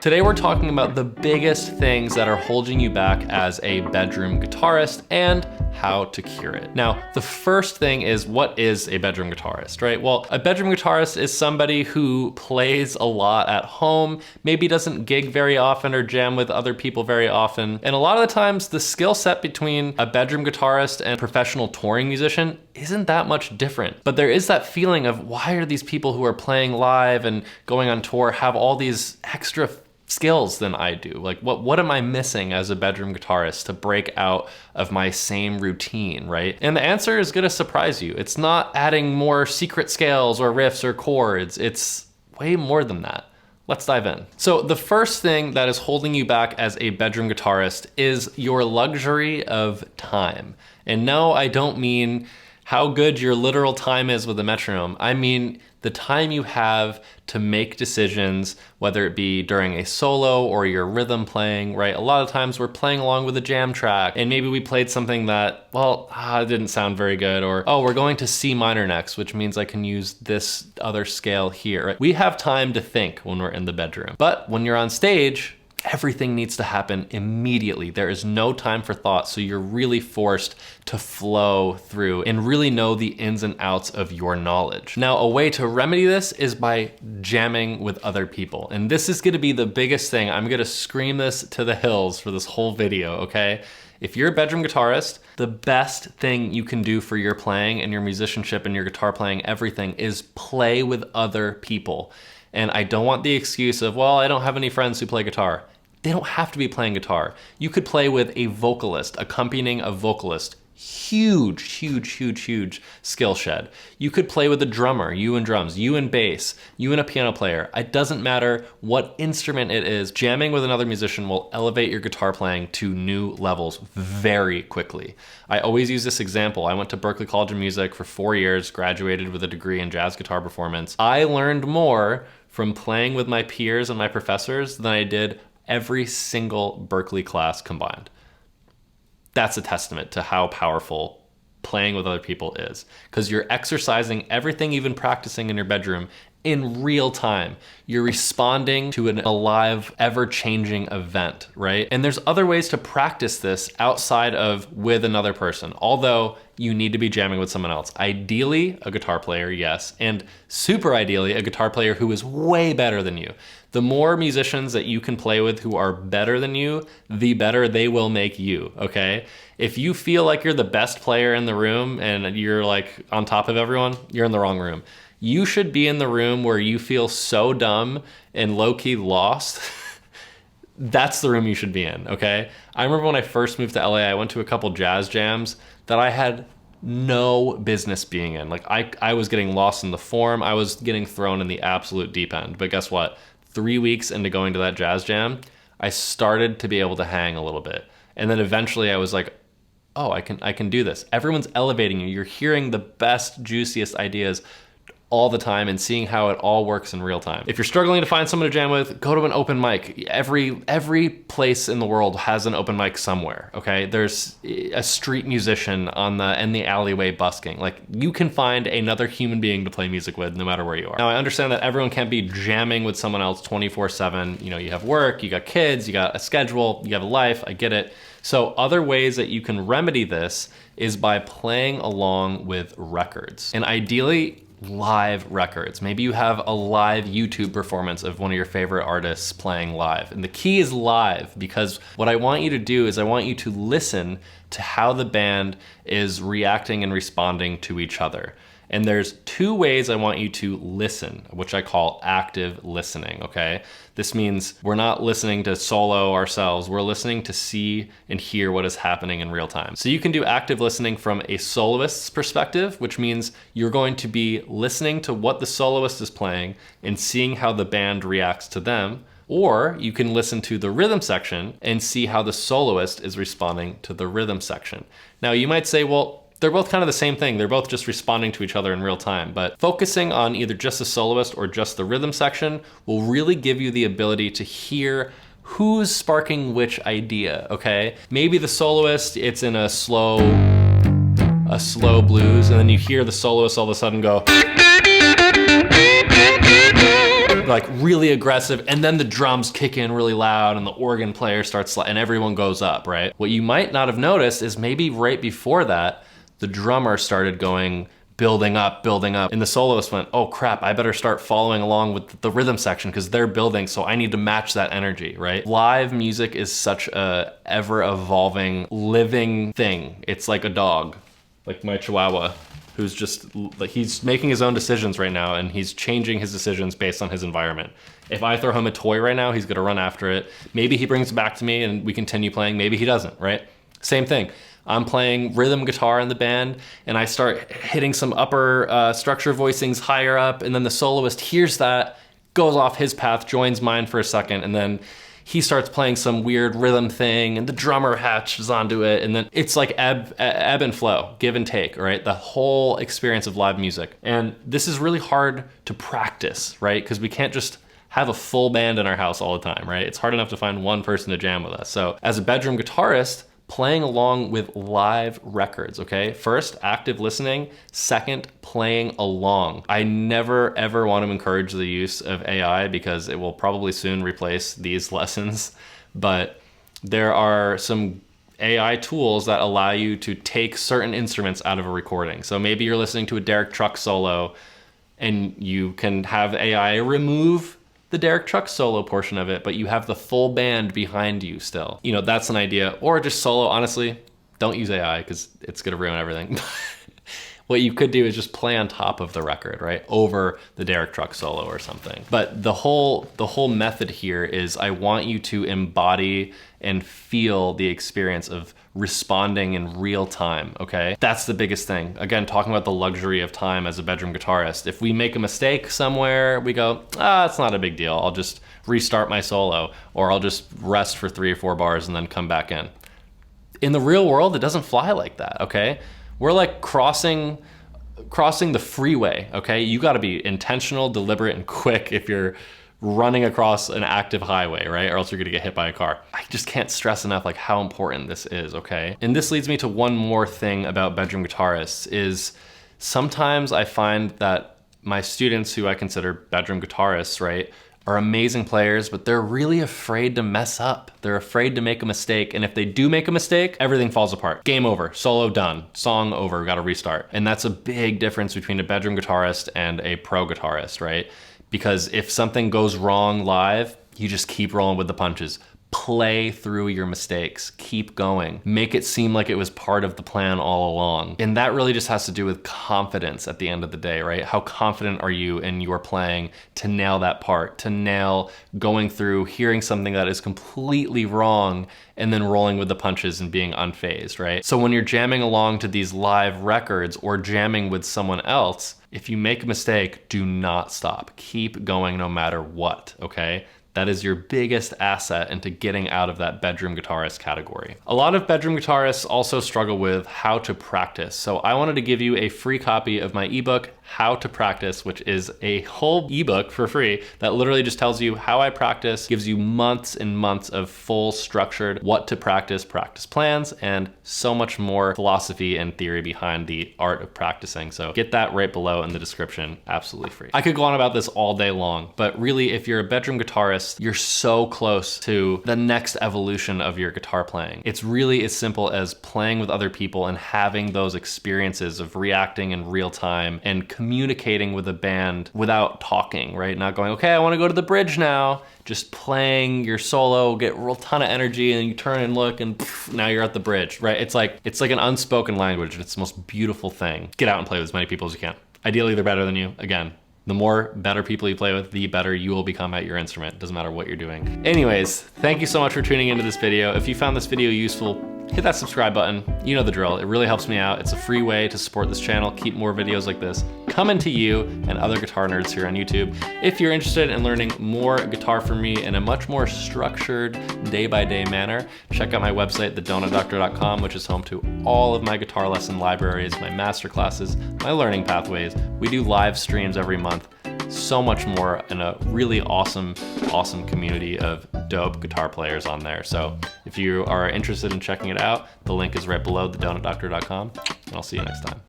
Today we're talking about the biggest things that are holding you back as a bedroom guitarist and how to cure it. Now, the first thing is, what is a bedroom guitarist, right? Well, a bedroom guitarist is somebody who plays a lot at home, maybe doesn't gig very often or jam with other people very often. And a lot of the times the skill set between a bedroom guitarist and a professional touring musician isn't that much different. But there is that feeling of, why are these people who are playing live and going on tour have all these extra skills than I do? Like, what am I missing as a bedroom guitarist to break out of my same routine, right? And the answer is gonna surprise you. It's not adding more secret scales or riffs or chords. It's way more than that. Let's dive in. So the first thing that is holding you back as a bedroom guitarist is your luxury of time. And no, I don't mean how good your literal time is with a metronome. I mean the time you have to make decisions, whether it be during a solo or your rhythm playing, right? A lot of times we're playing along with a jam track and maybe we played something that, well, it didn't sound very good, or, oh, we're going to C minor next, which means I can use this other scale here, right? We have time to think when we're in the bedroom. But when you're on stage, everything needs to happen immediately. There is no time for thought, so you're really forced to flow through and really know the ins and outs of your knowledge. Now, a way to remedy this is by jamming with other people. And this is gonna be the biggest thing. I'm gonna scream this to the hills for this whole video, okay? If you're a bedroom guitarist, the best thing you can do for your playing and your musicianship and your guitar playing, everything, is play with other people. And I don't want the excuse of, well, I don't have any friends who play guitar. They don't have to be playing guitar. You could play with a vocalist, accompanying a vocalist. Huge skill shed. You could play with a drummer, you and drums, you and bass, you and a piano player. It doesn't matter what instrument it is. Jamming with another musician will elevate your guitar playing to new levels very quickly. I always use this example. I went to Berklee College of Music for 4 years, graduated with a degree in jazz guitar performance. I learned more from playing with my peers and my professors than I did every single Berklee class combined. That's a testament to how powerful playing with other people is, because you're exercising everything you've been practicing in your bedroom in real time. You're responding to a live, ever-changing event, right? And there's other ways to practice this outside of with another person, although you need to be jamming with someone else. Ideally, a guitar player, yes, and super ideally, a guitar player who is way better than you. The more musicians that you can play with who are better than you, the better they will make you, okay? If you feel like you're the best player in the room and you're like on top of everyone, you're in the wrong room. You should be in the room where you feel so dumb and low-key lost. That's the room you should be in, okay? I remember when I first moved to LA, I went to a couple jazz jams that I had no business being in. Like I was getting lost in the form. I was getting thrown in the absolute deep end. But guess what? 3 weeks into going to that jazz jam, I started to be able to hang a little bit. And then eventually I was like, oh, I can do this. Everyone's elevating you. You're hearing the best, juiciest ideas all the time and seeing how it all works in real time. If you're struggling to find someone to jam with, go to an open mic. Every place in the world has an open mic somewhere, okay? There's a street musician in the alleyway busking. Like, you can find another human being to play music with no matter where you are. Now, I understand that everyone can't be jamming with someone else 24/7. You know, you have work, you got kids, you got a schedule, you have a life, I get it. So other ways that you can remedy this is by playing along with records. And ideally, live records. Maybe you have a live YouTube performance of one of your favorite artists playing live. And the key is live, because what I want you to do is I want you to listen to how the band is reacting and responding to each other. And there's 2 ways I want you to listen, which I call active listening, okay? This means we're not listening to solo ourselves, we're listening to see and hear what is happening in real time. So you can do active listening from a soloist's perspective, which means you're going to be listening to what the soloist is playing and seeing how the band reacts to them. Or you can listen to the rhythm section and see how the soloist is responding to the rhythm section. Now you might say, well, they're both kind of the same thing. They're both just responding to each other in real time. But focusing on either just the soloist or just the rhythm section will really give you the ability to hear who's sparking which idea, okay? Maybe the soloist, it's in a slow blues, and then you hear the soloist all of a sudden go, like really aggressive, and then the drums kick in really loud and the organ player starts and everyone goes up, right? What you might not have noticed is maybe right before that, the drummer started going building up, and the soloist went, oh crap, I better start following along with the rhythm section because they're building, so I need to match that energy, right? Live music is such a ever-evolving, living thing. It's like a dog, like my Chihuahua, who's just, like, he's making his own decisions right now, and he's changing his decisions based on his environment. If I throw him a toy right now, he's gonna run after it. Maybe he brings it back to me and we continue playing, maybe he doesn't, right? Same thing. I'm playing rhythm guitar in the band and I start hitting some upper structure voicings higher up, and then the soloist hears that, goes off his path, joins mine for a second, and then he starts playing some weird rhythm thing and the drummer hatches onto it, and then it's like ebb and flow, give and take, right? The whole experience of live music. And this is really hard to practice, right? Because we can't just have a full band in our house all the time, right? It's hard enough to find one person to jam with us. So as a bedroom guitarist, playing along with live records, okay? First, active listening. Second, playing along. I never ever want to encourage the use of AI because it will probably soon replace these lessons, but there are some AI tools that allow you to take certain instruments out of a recording. So maybe you're listening to a Derek Trucks solo and you can have AI remove the Derek Trucks solo portion of it, but you have the full band behind you still. You know, that's an idea. Or just solo, honestly, don't use AI because it's gonna ruin everything. What you could do is just play on top of the record, right? Over the Derek Trucks solo or something. But the whole method here is I want you to embody and feel the experience of responding in real time, okay? That's the biggest thing. Again, talking about the luxury of time as a bedroom guitarist. If we make a mistake somewhere, we go, it's not a big deal. I'll just restart my solo, or I'll just rest for 3 or 4 bars and then come back in. In the real world, it doesn't fly like that, okay? We're like crossing the freeway, okay? You gotta be intentional, deliberate, and quick if you're running across an active highway, right? Or else you're gonna get hit by a car. I just can't stress enough like how important this is, okay? And this leads me to one more thing about bedroom guitarists is sometimes I find that my students who I consider bedroom guitarists, right, are amazing players, but they're really afraid to mess up. They're afraid to make a mistake, and if they do make a mistake, everything falls apart. Game over, solo done, song over, gotta restart. And that's a big difference between a bedroom guitarist and a pro guitarist, right? Because if something goes wrong live, you just keep rolling with the punches. Play through your mistakes, keep going. Make it seem like it was part of the plan all along. And that really just has to do with confidence at the end of the day, right? How confident are you in your playing to nail that part, to nail going through, hearing something that is completely wrong, and then rolling with the punches and being unfazed, right? So when you're jamming along to these live records or jamming with someone else, if you make a mistake, do not stop. Keep going no matter what, okay? That is your biggest asset into getting out of that bedroom guitarist category. A lot of bedroom guitarists also struggle with how to practice. So I wanted to give you a free copy of my ebook, How to Practice, which is a whole ebook for free that literally just tells you how I practice, gives you months and months of full structured what to practice plans, and so much more philosophy and theory behind the art of practicing. So get that right below in the description, absolutely free. I could go on about this all day long, but really if you're a bedroom guitarist, you're so close to the next evolution of your guitar playing. It's really as simple as playing with other people and having those experiences of reacting in real time and communicating with a band without talking, right? Not going, okay, I want to go to the bridge now. Just playing your solo, get a real ton of energy, and you turn and look, and poof, now you're at the bridge, right? It's like an unspoken language. It's the most beautiful thing. Get out and play with as many people as you can. Ideally, they're better than you. Again, the more better people you play with, the better you will become at your instrument. Doesn't matter what you're doing. Anyways, thank you so much for tuning into this video. If you found this video useful, hit that subscribe button. You know the drill. It really helps me out. It's a free way to support this channel, keep more videos like this coming to you and other guitar nerds here on YouTube. If you're interested in learning more guitar from me in a much more structured day-by-day manner, check out my website, thedonutdoctor.com, which is home to all of my guitar lesson libraries, my masterclasses, my learning pathways. We do live streams every month. So much more, and a really awesome community of dope guitar players on there. So if you are interested in checking it out, the link is right below, thedonutdoctor.com, and I'll see you next time.